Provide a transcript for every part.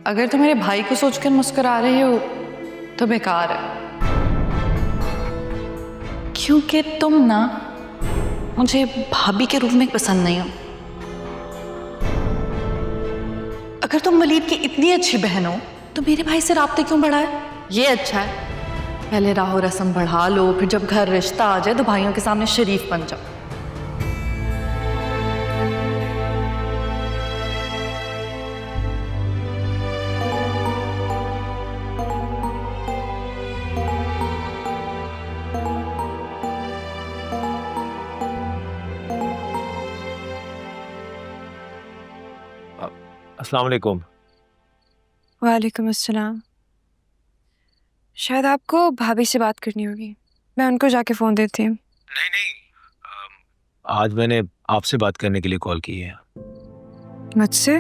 अगर तुम मेरे भाई को सोचकर मुस्कुरा रहे हो तो बेकार है, क्योंकि तुम ना मुझे भाभी के रूप में पसंद नहीं हो। अगर तुम वलीद की इतनी अच्छी बहन हो तो मेरे भाई से राब्ते क्यों बढ़ाए? ये अच्छा है, पहले राहो रस्म बढ़ा लो, फिर जब घर रिश्ता आ जाए तो भाइयों के सामने शरीफ बन जाओ। अस्सलाम वालेकुम। वालेकुम अस्सलाम। शायद आपको भाभी से बात करनी होगी, मैं उनको जाके फ़ोन देती हूँ। नहीं, आज मैंने आपसे बात करने के लिए कॉल की है। मुझसे?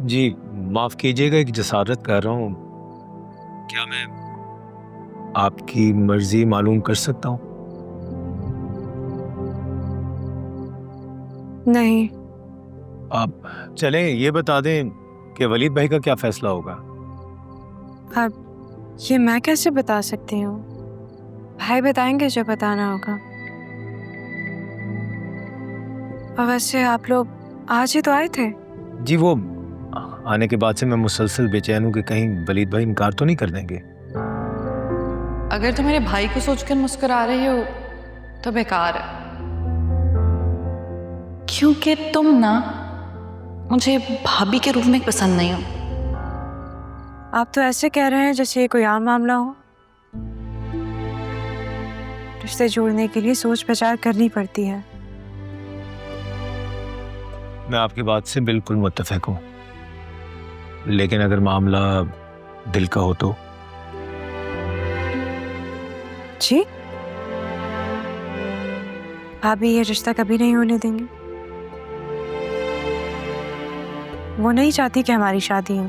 जी माफ़ कीजिएगा, एक जसारत कर रहा हूँ। क्या मैं आपकी मर्जी मालूम कर सकता हूँ? नहीं। आप चलें ये बता दें कि वलीद भाई का क्या फैसला होगा। अब ये मैं कैसे बता सकती हूँ? भाई बताएंगे जो बताना होगा। और वैसे आप लोग आज ही तो आए थे। जी वो आने के बाद से मैं मुसलसल बेचैन हूँ कि कहीं वलीद भाई इनकार तो नहीं कर देंगे। अगर तुम मेरे भाई को सोचकर मुस्कुरा रहे हो तो बेकार है, क्योंकि तुम ना मुझे भाभी के रूप में पसंद नहीं हो। आप तो ऐसे कह रहे हैं जैसे ये कोई आम मामला हो। रिश्ते जोड़ने के लिए सोच विचार करनी पड़ती है। मैं आपकी बात से बिल्कुल मुत्तफिक हूँ, लेकिन अगर मामला दिल का हो तो? जी? भाभी ये रिश्ता कभी नहीं होने देंगे। वो नहीं चाहती कि हमारी शादी हो।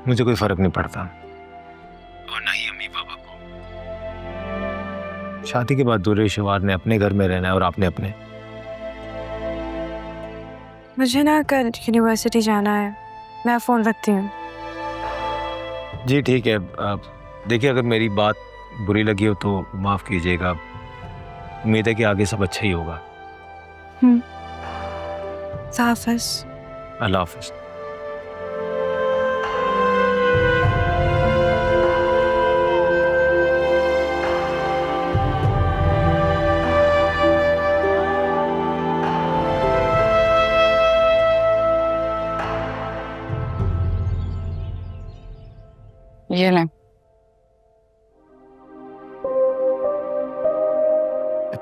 मुझे कोई फर्क नहीं पड़ता, और ना ही अम्मी पापा को। शादी के बाद दूल्हे शवार ने अपने घर में रहना है और आपने अपने। मुझे ना कल यूनिवर्सिटी जाना है, मैं फ़ोन रखती हूँ। जी ठीक है। देखिए अगर मेरी बात बुरी लगी हो तो माफ़ कीजिएगा। उम्मीद है कि आगे सब अच्छा ही होगा। हाफ़िज़। अल्लाह हाफ़िज़। ये लें।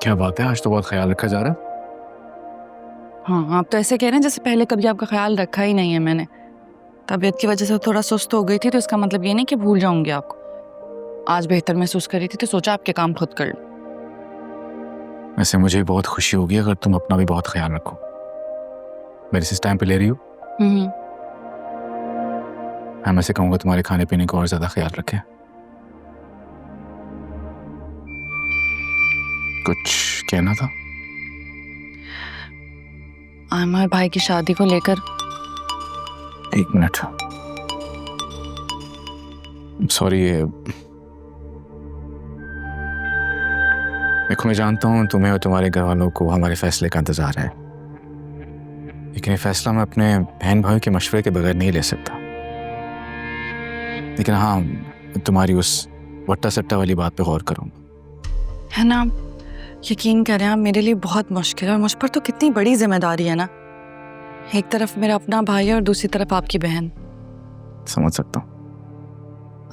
क्या बात है, आज तो बहुत ख्याल रखा जा रहा है। हाँ, आप तो ऐसे कह रहे हैं जैसे पहले कभी आपका ख्याल रखा ही नहीं है मैंने। तबीयत की वजह से थोड़ा सुस्त हो गई थी, तो इसका मतलब ये नहीं कि भूल जाऊंगी आपको। आज बेहतर महसूस कर रही थी तो सोचा आपके काम खुद कर लो। वैसे मुझे बहुत खुशी होगी अगर तुम अपना भी बहुत ख्याल रखो। मेरे से टाइम पे ले रही हो। मैं से कहूँगा तुम्हारे खाने पीने को और ज्यादा ख्याल रखे। कुछ कहना था? हमारे भाई की शादी को लेकर। एक मिनट, सॉरी। देखो मैं जानता हूँ तुम्हें और तुम्हारे घर वालों को हमारे फैसले का इंतजार है, लेकिन ये फैसला मैं अपने बहन भाई के मशवरे के बगैर नहीं ले सकता। लेकिन हाँ, तुम्हारी उस वट्टा सट्टा वाली बात पे गौर करूँगा। है ना, यकीन करें आप, मेरे लिए बहुत मुश्किल है और मुझ पर तो कितनी बड़ी जिम्मेदारी है ना। एक तरफ मेरा अपना भाई है और दूसरी तरफ आपकी बहन। समझ सकता हूँ।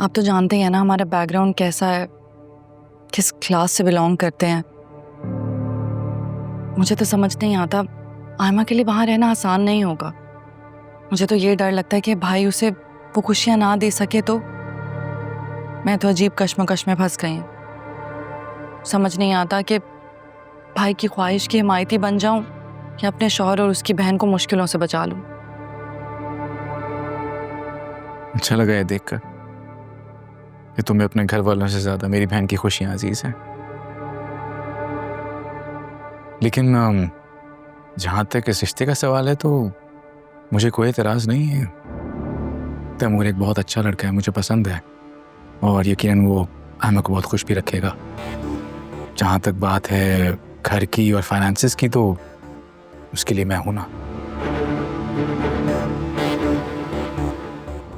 आप तो जानते ही हैं ना हमारा बैकग्राउंड कैसा है, किस क्लास से बिलोंग करते हैं। मुझे तो समझ नहीं आता आयमा के लिए वहाँ रहना आसान नहीं होगा। मुझे तो ये डर लगता है कि भाई उसे वो खुशियाँ ना दे सके तो। मैं तो अजीब कश्मकश में फंस गई हूँ। समझ नहीं आता कि भाई की ख्वाहिश की हिमायती बन जाऊं या अपने शौहर और उसकी बहन को मुश्किलों से बचा लूं। अच्छा लगा ये देखकर कि तुम्हें अपने घर वालों से ज़्यादा मेरी बहन की खुशियाँ अजीज़ हैं। लेकिन जहाँ तक इस रिश्ते का सवाल है तो मुझे कोई एतराज़ नहीं है। तैमूर एक बहुत अच्छा लड़का है, मुझे पसंद है और यकीनन वो आयमा को बहुत खुश भी रखेगा। जहाँ तक बात है घर की और फाइनेंसेस की तो उसके लिए मैं हूं ना।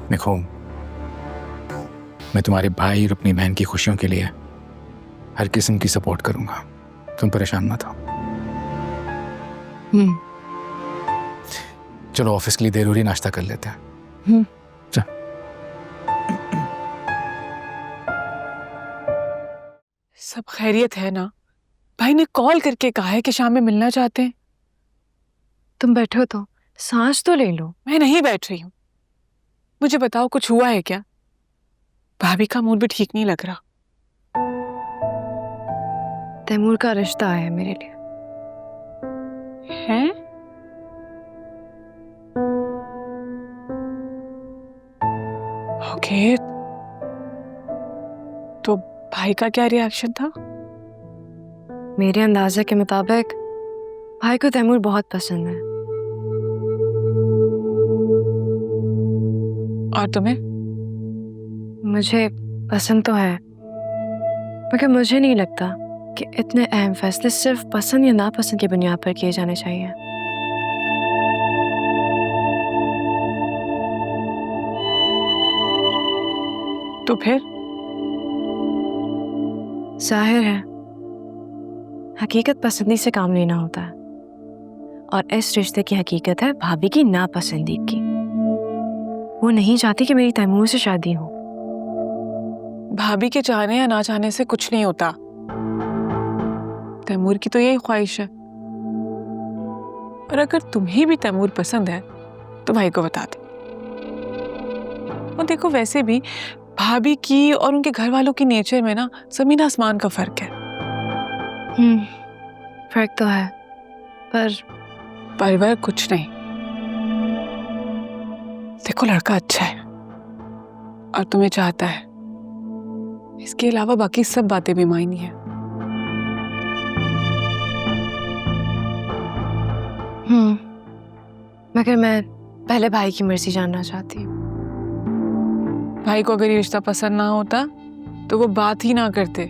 देखो, मैं तुम्हारे भाई और अपनी बहन की खुशियों के लिए हर किस्म की सपोर्ट करूंगा, तुम परेशान मत हो। चलो ऑफिस के लिए देर हो रही, नाश्ता कर लेते हैं। चल। सब खैरियत है ना? भाई ने कॉल करके कहा है कि शाम में मिलना चाहते हैं। तुम बैठो तो सांस तो ले लो। मैं नहीं बैठ रही हूँ। मुझे बताओ कुछ हुआ है क्या? भाभी का मूड भी ठीक नहीं लग रहा। तैमूर का रिश्ता आया है मेरे लिए। हैं? ओके, तो भाई का क्या रिएक्शन था? मेरे अंदाजे के मुताबिक भाई को तैमूर बहुत पसंद है। और तुम्हें? मुझे पसंद तो है, मगर मुझे नहीं लगता कि इतने अहम फैसले सिर्फ पसंद या नापसंद की बुनियाद पर किए जाने चाहिए। तो फिर? जाहिर है हकीकत पसंदी से काम लेना होता है, और इस रिश्ते की हकीकत है भाभी की नापसंदी की। वो नहीं चाहती कि मेरी तैमूर से शादी हो। भाभी के चाहने या ना चाहने से कुछ नहीं होता। तैमूर की तो यही ख्वाहिश है। और अगर तुम्हें भी तैमूर पसंद है तो भाई को बता दो। और देखो, वैसे भी भाभी की और उनके घर वालों की नेचर में ना जमीन आसमान का फर्क है। फर्क तो है, पर कुछ नहीं। देखो, लड़का अच्छा है और तुम्हें चाहता है। इसके अलावा बाकी सब बातें भी मायने हैं। मगर मैं पहले भाई की मर्जी जानना चाहती हूँ। भाई को अगर ये रिश्ता पसंद ना होता तो वो बात ही ना करते,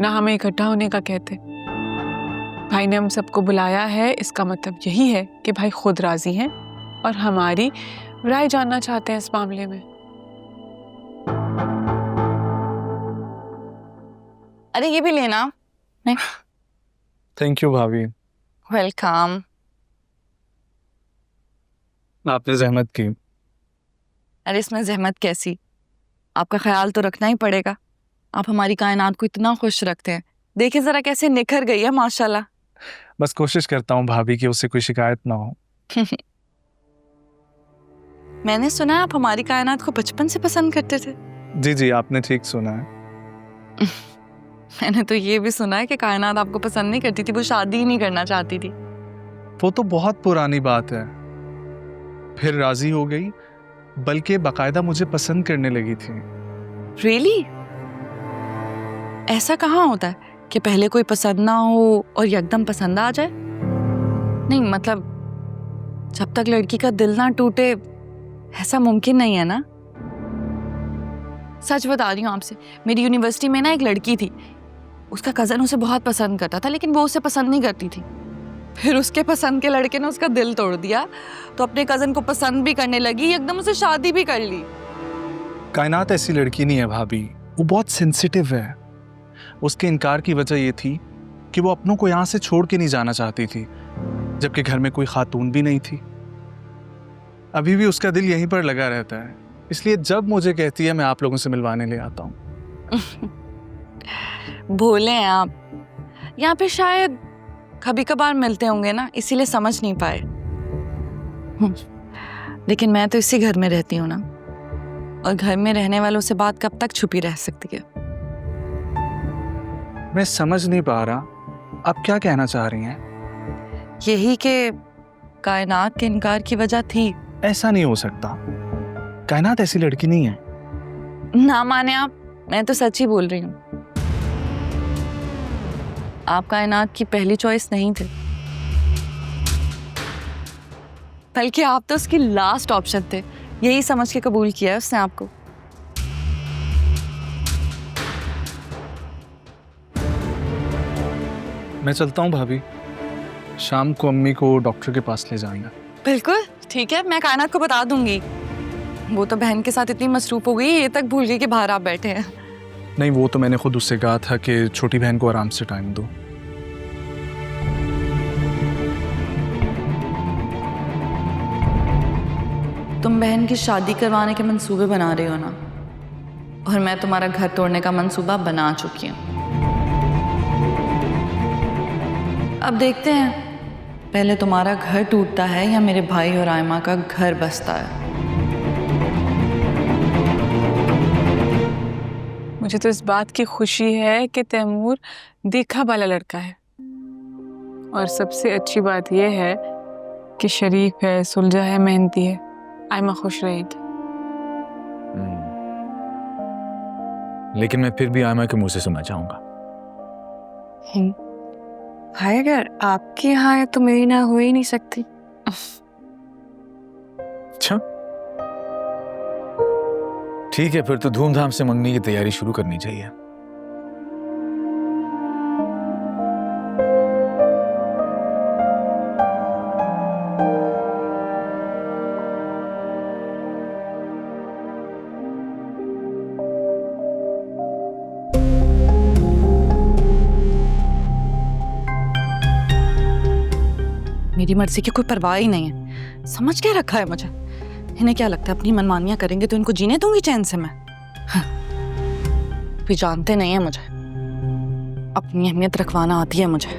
ना हमें इकट्ठा होने का कहते। भाई ने हम सबको बुलाया है, इसका मतलब यही है कि भाई खुद राजी हैं और हमारी राय जानना चाहते हैं इस मामले में। अरे ये भी लेना। नहीं, थैंक यू भाभी, वेलकम। आपने जहमत की। अरे इसमें जहमत कैसी, आपका ख्याल तो रखना ही पड़ेगा। आप हमारी कायनात को इतना खुश रखते हैं, देखिए जरा कैसे निखर गई है माशाल्लाह। बस कोशिश करता हूँ भाभी कि उससे कोई शिकायत ना हो। मैंने सुना है आप हमारी कायनात को बचपन से पसंद करते थे। जी जी, आपने ठीक सुना है। मैंने तो ये भी सुना है कि कायनात आपको पसंद नहीं करती थी, वो शादी ही नहीं करना चाहती थी। वो तो बहुत पुरानी बात है, फिर राजी हो गई, बल्कि बाकायदा मुझे पसंद करने लगी थी। रियली? ऐसा कहाँ होता है कि पहले कोई पसंद ना हो और एकदम पसंद आ जाए? नहीं मतलब जब तक लड़की का दिल ना टूटे ऐसा मुमकिन नहीं है ना। सच बता रही हूँ आपसे, मेरी यूनिवर्सिटी में ना एक लड़की थी, उसका कजन उसे बहुत पसंद करता था, लेकिन वो उसे पसंद नहीं करती थी। फिर उसके पसंद के लड़के ने उसका दिल तोड़ दिया, तो अपने कजन को पसंद भी करने लगी, एकदम उसे शादी भी कर ली। कायनात ऐसी लड़की नहीं है भाभी, वो बहुत सेंसिटिव है। उसके इनकार की वजह ये थी कि वो अपनों को यहाँ से छोड़ के नहीं जाना चाहती थी, जबकि घर में कोई खातून भी नहीं थी। अभी भी उसका दिल यहीं पर लगा रहता है, इसलिए जब मुझे कहती है मैं आप लोगों से मिलवाने ले आता हूँ। भोले हैं आप, या फिर शायद कभी कभार मिलते होंगे ना, इसीलिए समझ नहीं पाए। लेकिन मैं तो इसी घर में रहती हूँ ना, और घर में रहने वालों से बात कब तक छुपी रह सकती है। मैं समझ नहीं पा रहा आप क्या कहना चाह रही हैं। यही कि कायनात के इनकार की वजह थी। ऐसा नहीं हो सकता, कायनात ऐसी लड़की नहीं है। ना माने आप, मैं तो सच ही बोल रही हूँ। आप कायनात की पहली चॉइस नहीं थे, बल्कि आप तो उसकी लास्ट ऑप्शन थे। यही समझ के कबूल किया है उसने आपको। मैं चलता हूँ भाभी, शाम को अम्मी को डॉक्टर के पास ले जाएंगे। बिल्कुल ठीक है, मैं कायनात को बता दूंगी। वो तो बहन के साथ इतनी मसरूफ हो गई, ये तक भूल गई कि बाहर आप बैठे हैं। नहीं, वो तो मैंने खुद उससे कहा था कि छोटी बहन को आराम से टाइम दो। तुम बहन की शादी करवाने के मंसूबे बना रहे हो ना, और मैं तुम्हारा घर तोड़ने का मंसूबा बना चुकी हूँ। अब देखते हैं, पहले तुम्हारा घर टूटता है या मेरे भाई और आयमा का घर बसता है। मुझे तो इस बात की खुशी है कि तैमूर देखा वाला लड़का है, और सबसे अच्छी बात यह है कि शरीफ है, सुलझा है, मेहनती है। आयमा खुश रहेगी। लेकिन मैं फिर भी आयमा के मुंह से सुनना चाहूंगा। भाई अगर आपके यहाँ है तो मेरी ना हो ही नहीं सकती। अच्छा ठीक है, फिर तो धूमधाम से मंगनी की तैयारी शुरू करनी चाहिए। मेरी मर्जी की कोई परवाह ही नहीं है। समझ क्या रखा है मुझे? इन्हें क्या लगता है अपनी मनमानियां करेंगे तो इनको जीने दूंगी चैन से मैं? हाँ। भी जानते नहीं है मुझे, अपनी अहमियत रखवाना आती है मुझे।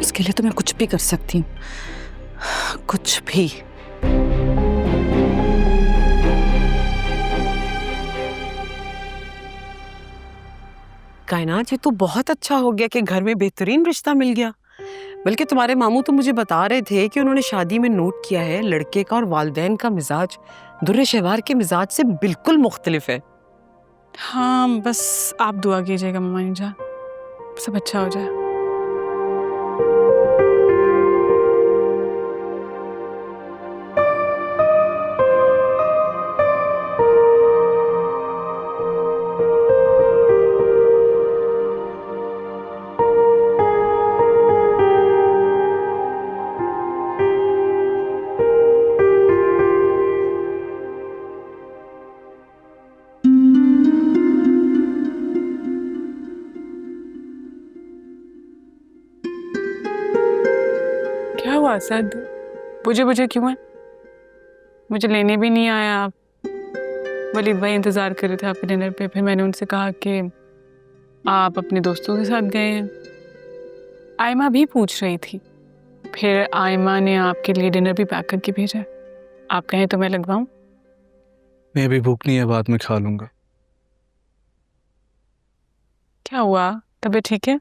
इसके लिए तो मैं कुछ भी कर सकती हूँ, कुछ भी। कायनात, ये तो बहुत अच्छा हो गया कि घर में बेहतरीन रिश्ता मिल गया। बल्कि तुम्हारे मामू तो मुझे बता रहे थे कि उन्होंने शादी में नोट किया है लड़के का और वालिदैन का मिजाज दुर्रे शहवार के मिजाज से बिल्कुल मुख्तलिफ है। हाँ, बस आप दुआ कीजिएगा मम्मा जान, सब अच्छा हो जाए। क्या हुआ सद? बुझे बुझे क्यों है? मुझे लेने भी नहीं आया आप। वलीद भाई इंतजार कर रहे थे आपके डिनर पे, फिर मैंने उनसे कहा कि आप अपने दोस्तों के साथ गए हैं। आयमा भी पूछ रही थी, फिर आयमा ने आपके लिए डिनर भी पैक करके भेजा। आप कहें तो मैं लगवाऊं? मैं अभी भूख नहीं है, बाद में खा लूंगा। क्या हुआ, तबीयत ठीक है?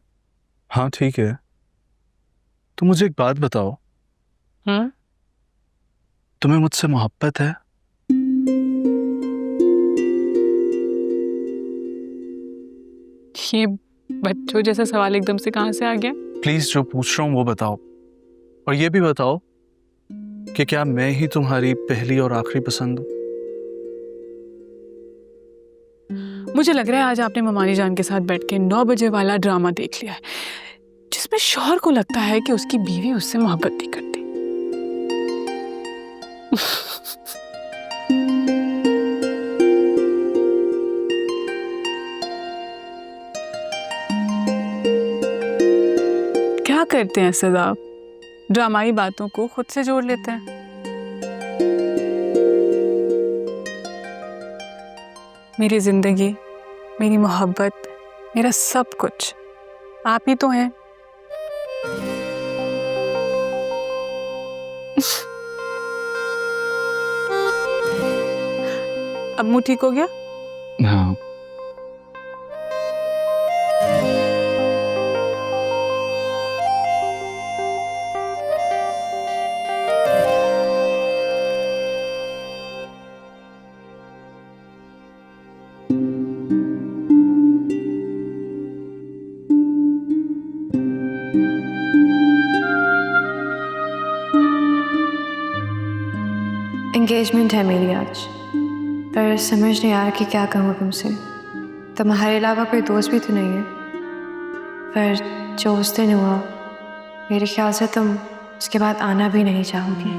हाँ ठीक है। तो मुझे एक बात बताओ, तुम्हें मुझसे मोहब्बत है? ये बच्चों जैसा सवाल एकदम से कहां से आ गया? प्लीज जो पूछ रहा हूँ वो बताओ, और ये भी बताओ कि क्या मैं ही तुम्हारी पहली और आखिरी पसंद हूँ? मुझे लग रहा है आज आपने ममानी जान के साथ बैठ के 9 बजे वाला ड्रामा देख लिया है, जिसमें शौहर को लगता है कि उसकी बीवी उससे मोहब्बत नहीं करती। क्या करते हैं सद आप? ड्रामाई बातों को खुद से जोड़ लेते हैं। मेरी जिंदगी, मेरी मोहब्बत, मेरा सब कुछ आप ही तो हैं। अब मुंह ठीक हो गया? हाँ। एंगेजमेंट है मेरी आज, पर समझ नहीं आ रहा कि क्या कहूँ तुमसे। तुम्हारे अलावा कोई दोस्त भी तो नहीं है, पर जो उस दिन हुआ मेरे ख्याल से तुम उसके बाद आना भी नहीं चाहोगी।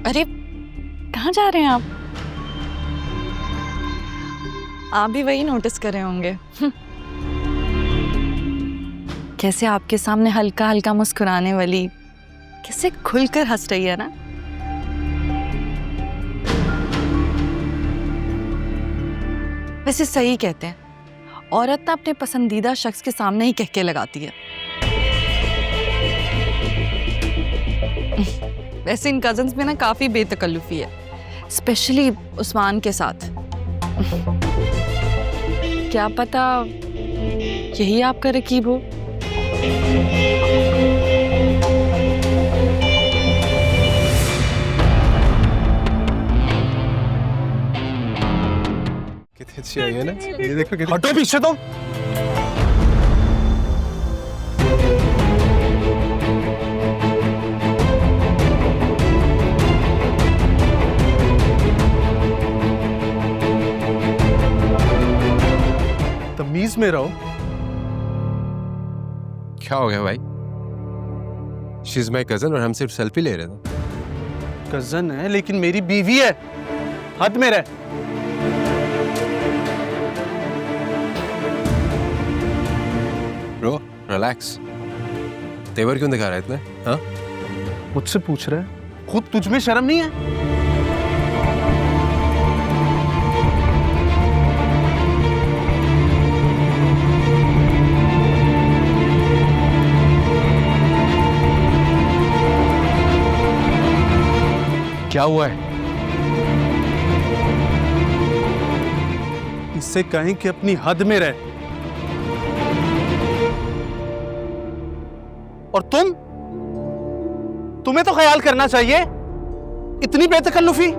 अरे कहाँ जा रहे हैं आप? आप भी वही नोटिस कर रहे होंगे। कैसे आपके सामने हल्का हल्का मुस्कुराने वाली कैसे खुलकर हंस रही है ना। वैसे सही कहते हैं, औरत ना अपने पसंदीदा शख्स के सामने ही कहके लगाती है। वैसे इन कजन्स में ना काफी बेतकल्लुफी है, स्पेशली उस्मान के साथ। क्या पता यही आपका रकीब हो। कितनी अच्छी आई है ना, ये देखो। हटो पीछे तो। तमीज में रहो। क्या हो गया भाई? शी इज माई कजन और हम सिर्फ सेल्फी ले रहे थे। कजन है लेकिन मेरी बीवी है, हद में रह। ब्रो रिलैक्स, तेवर क्यों दिखा रहा है इतने? हाँ, मुझसे पूछ रहा है? खुद तुझ में शर्म नहीं है? क्या हुआ है? इससे कहें कि अपनी हद में रह। और तुम्हें तो ख्याल करना चाहिए। इतनी बेतकल्लुफी।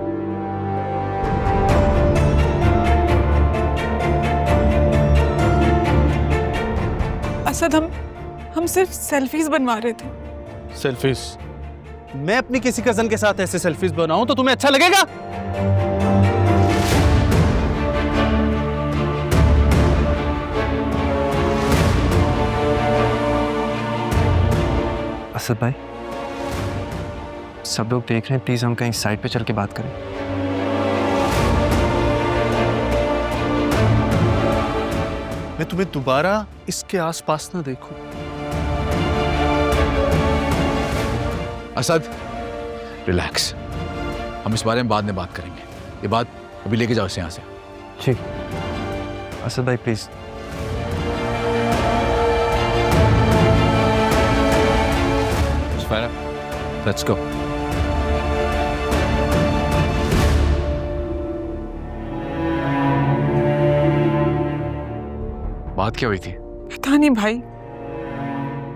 असद, हम सिर्फ सेल्फीज बनवा रहे थे। सेल्फीज? मैं अपनी किसी कजन के साथ ऐसे सेल्फीज बनाऊं तो तुम्हें अच्छा लगेगा? असद भाई, सब लोग देख रहे हैं, प्लीज हम कहीं साइड पे चल के बात करें। मैं तुम्हें दोबारा इसके आसपास ना देखूं। असद, रिलैक्स। हम इस बारे में बाद में बात करेंगे। ये बात अभी लेके जाओ इसे यहाँ से। ठीक। असद भाई प्लीज। Let's go. बात क्या हुई थी? पता नहीं भाई,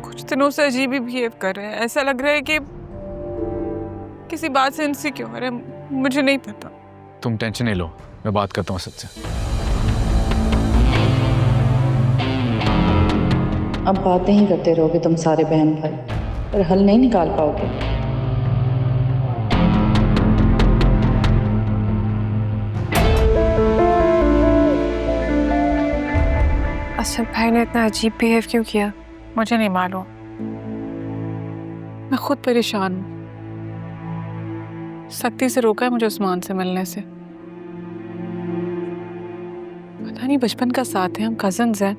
कुछ दिनों से अजीब ही बिहेव कर रहे हैं। ऐसा लग रहा है कि किसी बात से इनसिक्योर है। मुझे नहीं पता। तुम टेंशन नहीं लो, मैं बात करता हूँ असद से। अब बातें ही करते रहोगे तुम सारे बहन भाई, पर हल नहीं निकाल पाओगे। असद भाई ने इतना अजीब बिहेव क्यों किया? मुझे नहीं मालूम, मैं खुद परेशान हूँ। सख्ती से रोका है मुझे उस्मान से मिलने से। पता नहीं, बचपन का साथ है, हम कजन्स हैं,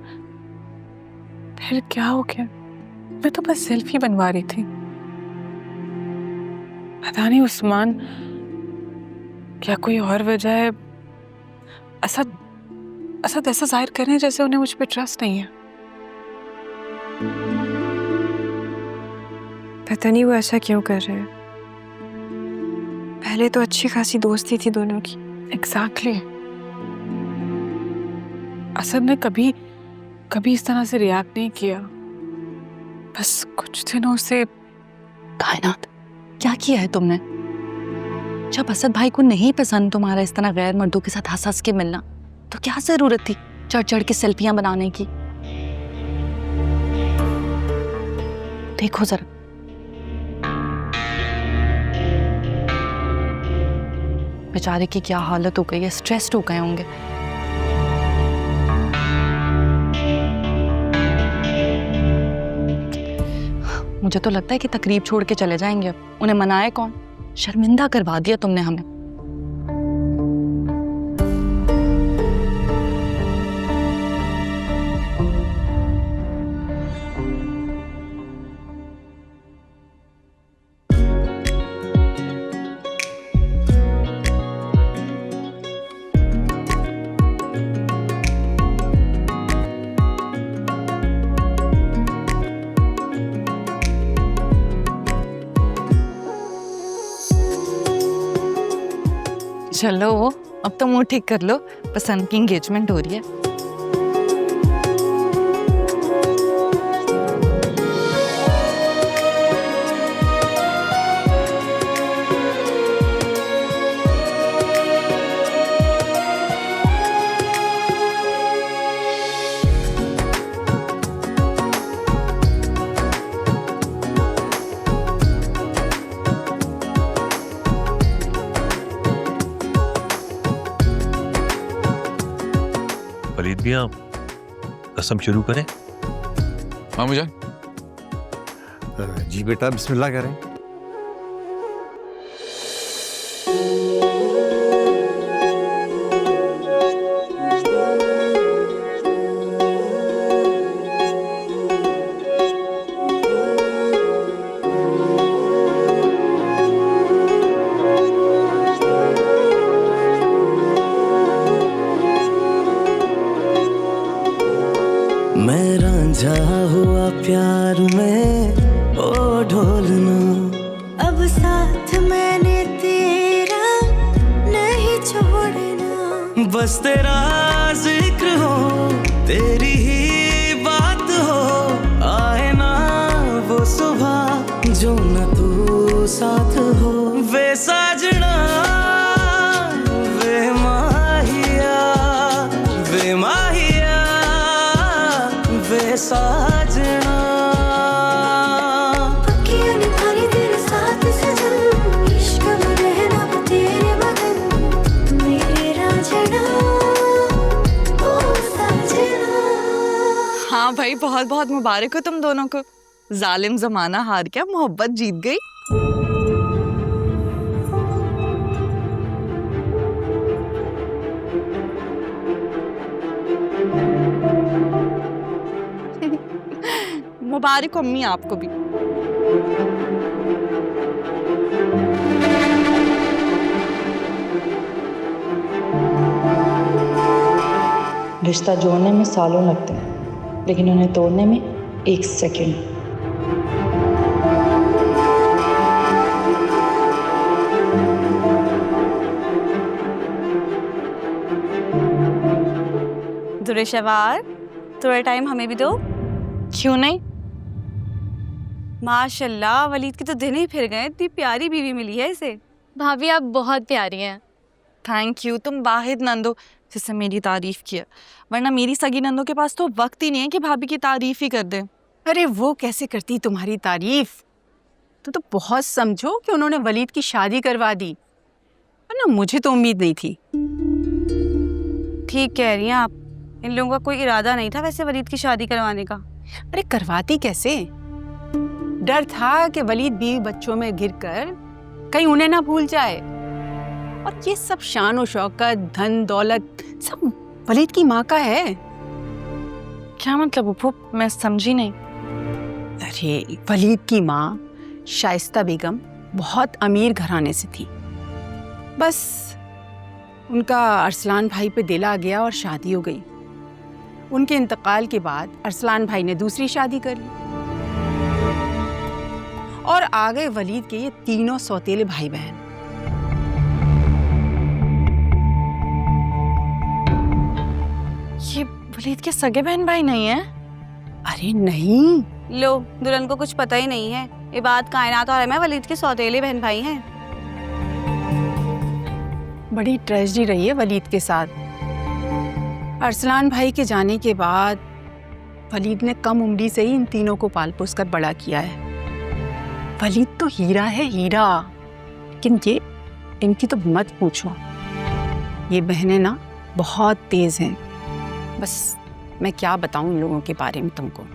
फिर क्या हो गया? मैं तो बस सेल्फी बनवा रही थी। पता नहीं उस्मान, क्या कोई और वजह है? असद ऐसा जाहिर कर रहे हैं जैसे उन्हें मुझ पे ट्रस्ट नहीं है। पता नहीं वो ऐसा क्यों कर रहे हैं। पहले तो अच्छी खासी दोस्ती थी दोनों की। एग्जैक्टली। असद ने कभी इस तरह से रिएक्ट नहीं किया। बस कुछ दिनों से। कायनात, क्या किया है तुमने? जब असद भाई को नहीं पसंद तुम्हारा इस तरह गैर मर्दों के साथ हंस हंस के मिलना, तो क्या जरूरत थी चढ़ चढ़ के सेल्फियां बनाने की? देखो जरा, बेचारे की क्या हालत हो गई है, स्ट्रेस्ड हो गए होंगे। मुझे तो लगता है कि तकरीब छोड़ के चले जाएंगे अब। उन्हें मनाए कौन? शर्मिंदा करवा दिया तुमने हमें। चलो अब तो मुंह ठीक कर लो, पसंद की एंगेजमेंट हो रही है। फरीद भी आप कसम शुरू करें? हाँ मुझे। जी बेटा, बिस्मिल्लाह करें। मैं रांझा हुआ प्यार में ओ ढोलना, अब साथ मैंने तेरा नहीं छोड़ना। बस तेरा जिक्र हो, तेरी ही बात हो, आए ना वो सुबह जो न तू साथ हो। वे साजना, वे माहिया, वे माहिया, वे साजना। पक्कियां निभानी तेरे साथ सजन, इश्क में रहना वो तेरे मगन, मेरे रांझना ओ साजना। हाँ भाई, बहुत बहुत मुबारक हो तुम दोनों को। जालिम जमाना हार गया, मोहब्बत जीत गई। मुबारक हो अम्मी आपको भी। रिश्ता जोड़ने में सालों लगते हैं, लेकिन उन्हें तोड़ने में 1 सेकंड। दुरेशवार, थोड़ा टाइम हमें भी दो। क्यों नहीं? माशाल्लाह, वलीद के तो दिन ही फिर गए, इतनी प्यारी बीवी मिली है इसे। भाभी आप बहुत प्यारी हैं। थैंक यू, तुम वाहिद नंदो जिससे मेरी तारीफ किया, वरना मेरी सगी नंदो के पास तो वक्त ही नहीं है कि भाभी की तारीफ ही कर दे। अरे वो कैसे करती तुम्हारी तारीफ? तो बहुत समझो कि उन्होंने वलीद की शादी करवा दी, वरना मुझे तो उम्मीद नहीं थी। ठीक कह रही हैं आप, इन लोगों का कोई इरादा नहीं था वैसे वलीद की शादी करवाने का। अरे करवाती कैसे? डर था कि वलीद बीवी बच्चों में गिरकर कहीं उन्हें ना भूल जाए, और ये सब शान और शौकत, धन दौलत सब वलीद की माँ का है। क्या मतलब उप्पू, मैं समझी नहीं। अरे वलीद की माँ शाइस्ता बेगम बहुत अमीर घराने से थी, बस उनका अरसलान भाई पे दिल आ गया और शादी हो गई। उनके इंतकाल के बाद अरसलान भाई ने दूसरी शादी कर ली और आ गए वलीद के ये तीनों सौतेले भाई बहन। ये वलीद के सगे बहन भाई नहीं है? अरे नहीं, लो, दुल्हन को कुछ पता ही नहीं है। ये बात कायनात और मैं वलीद के सौतेले बहन भाई हैं। बड़ी ट्रेजेडी रही है वलीद के साथ। अरसलान भाई के जाने के बाद वलीद ने कम उम्री से ही इन तीनों को पाल पोस कर बड़ा किया है। वलीद तो हीरा है, हीरा। लेकिन ये इनकी तो मत पूछो, ये बहनें ना बहुत तेज हैं। बस मैं क्या बताऊं इन लोगों के बारे में तुमको।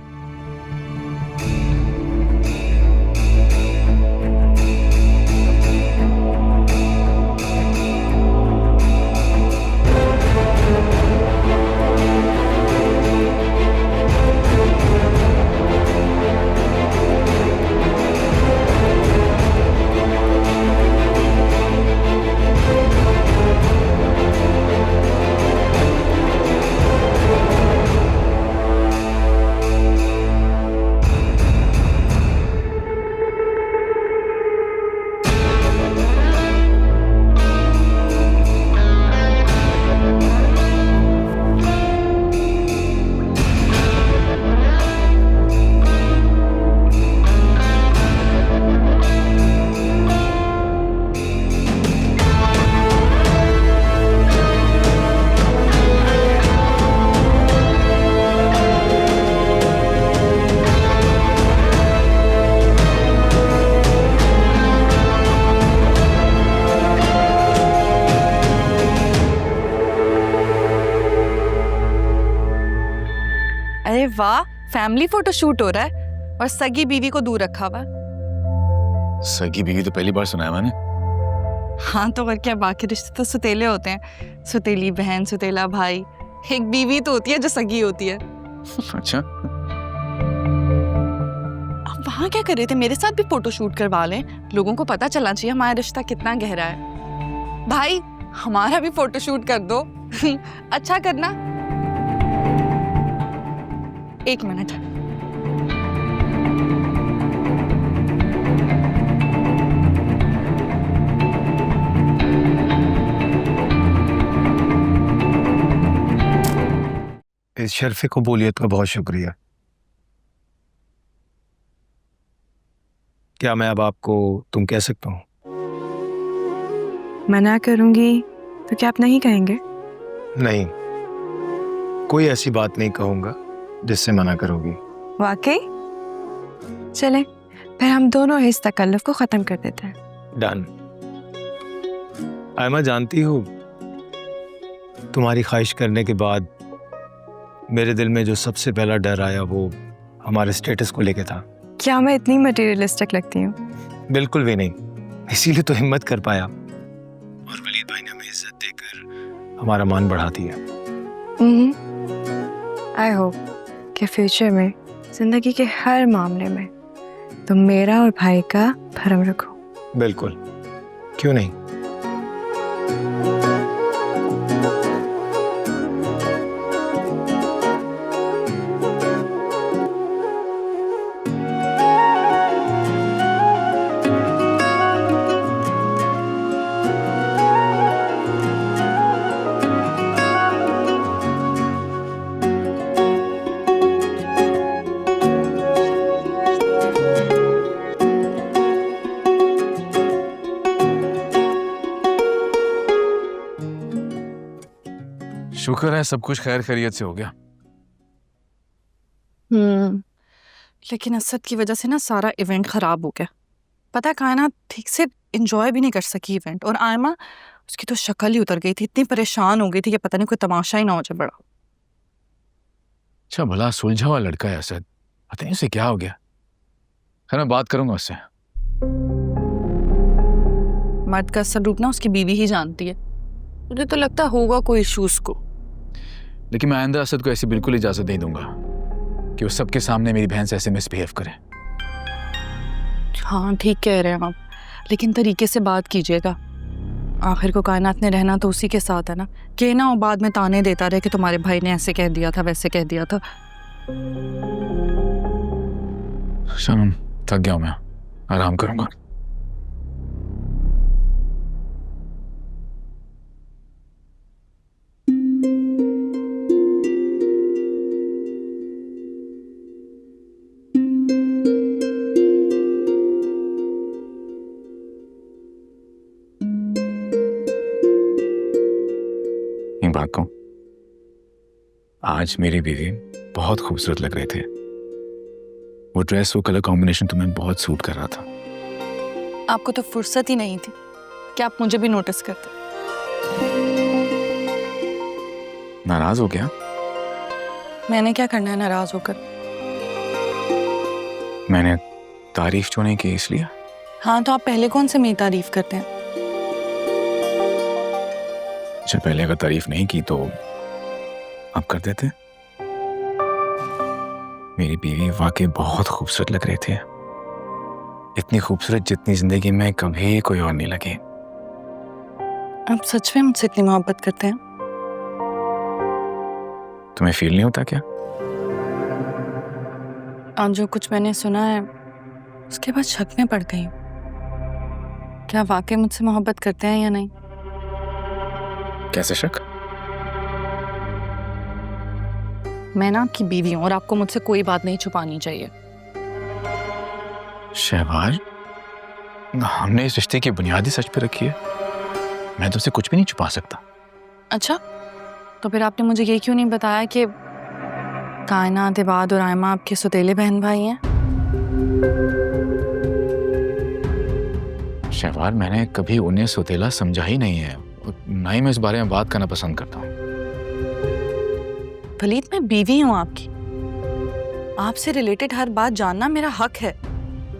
अरे वाह, फैमिली फोटो शूट हो रहा है और सगी बीवी को दूर रखा हुआ। सगी बीवी तो पहली बार सुना है मैंने। हाँ तो और क्या, बाकी रिश्ते तो सुतेले होते हैं। सुतेली बहन, सुतेला भाई, एक बीवी तो होती है जो सगी होती है। अच्छा, अब वहाँ क्या कर रहे थे? मेरे साथ भी फोटो शूट करवा लें, लोगों को पता चलना चाहिए हमारा रिश्ता कितना गहरा है। भाई हमारा भी फोटो शूट कर दो। अच्छा करना। 1 मिनट। इस शर्फ़े कबूलियत का बहुत शुक्रिया। क्या मैं अब आपको तुम कह सकता हूँ? मना करूंगी तो क्या आप नहीं कहेंगे? नहीं, कोई ऐसी बात नहीं कहूँगा जिससे मना करोगी। वाकई? चले फिर हम दोनों इस तकल्लुफ को ख़त्म कर देते हैं। डन। आयमा, जानती हो तुम्हारी ख्वाहिश करने के बाद मेरे दिल में जो सबसे पहला डर आया वो हमारे स्टेटस को लेके था। क्या मैं इतनी मटेरियलिस्टिक लगती हूँ? बिल्कुल भी नहीं, इसीलिए तो हिम्मत कर पाया और वलीद भाई ने हमें इज्जत देकर हमारा मान बढ़ा दिया। आई होप कि फ्यूचर में जिंदगी के हर मामले में तुम मेरा और भाई का भरम रखो। बिल्कुल, क्यों नहीं। शुक्र है सब कुछ खैर खैरियत से हो गया। लेकिन असद की वजह से ना सारा इवेंट खराब हो गया। पता है कायनात ठीक से एंजॉय भी नहीं कर सकी इवेंट, और आयमा उसकी तो शक्ल ही उतर गई थी, इतनी परेशान हो गई थी कि पता नहीं कोई तमाशा ही ना हो जाए बड़ा। अच्छा भला सुलझा हुआ लड़का है असद, पता नहीं उसे क्या हो गया। खैर मैं बात करूंगा उससे। मर्द का असल रूप ना उसकी बीवी ही जानती है। मुझे तो लगता होगा कोई इशू उसको। लेकिन मैं आइंदा असद को ऐसी बिल्कुल इजाजत नहीं दूंगा कि वो सबके सामने मेरी बहन से ऐसे मिसबिहेव करे। हाँ ठीक कह रहे हैं आप, लेकिन तरीके से बात कीजिएगा। आखिर को कायनात ने रहना तो उसी के साथ है ना, कि ना वो बाद में ताने देता रहे कि तुम्हारे भाई ने ऐसे कह दिया था वैसे कह दिया था। शनम थक गया हूं मैं, आराम करूंगा। एक बात कहूं, आज मेरी बीवी बहुत खूबसूरत लग रहे थे। वो ड्रेस, वो कलर कॉम्बिनेशन तुम्हें बहुत सूट कर रहा था। आपको तो फुर्सत ही नहीं थी कि आप मुझे भी नोटिस करते। नाराज हो गया? मैंने क्या करना है नाराज होकर? मैंने तारीफ क्यों नहीं की इसलिए? हाँ तो आप पहले कौन से मेरी तारीफ करते हैं? अच्छा पहले अगर तारीफ नहीं की तो आप कर देते? मेरी बीवी वाकई बहुत खूबसूरत लग रहे थे, इतनी खूबसूरत जितनी जिंदगी में कभी कोई और नहीं लगी। आप सच में मुझसे इतनी मोहब्बत करते हैं? तुम्हें फील नहीं होता क्या? आज जो कुछ मैंने सुना है उसके बाद शक में पड़ गई। क्या वाकई मुझसे मोहब्बत करते हैं या नहीं? कैसे शक? मैं ना आपकी बीवी हूँ और आपको मुझसे कोई बात नहीं छुपानी चाहिए। शहबाज, हमने इस रिश्ते की बुनियादी सच पे रखी है। मैं तुमसे कुछ भी नहीं छुपा सकता। अच्छा तो फिर आपने मुझे ये क्यों नहीं बताया कि कायनात, इबाद और आयमा आपके सौतेले बहन भाई हैं? शहबाज, मैंने कभी उन्हें सौतेला समझा ही नहीं है, और ना ही मैं इस बारे में बात करना पसंद करता हूँ। वलीद, मैं बीवी हूँ आपकी। आपसे रिलेटेड हर बात जानना मेरा हक है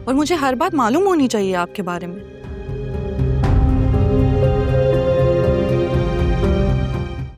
और मुझे हर बात मालूम होनी चाहिए आपके बारे में।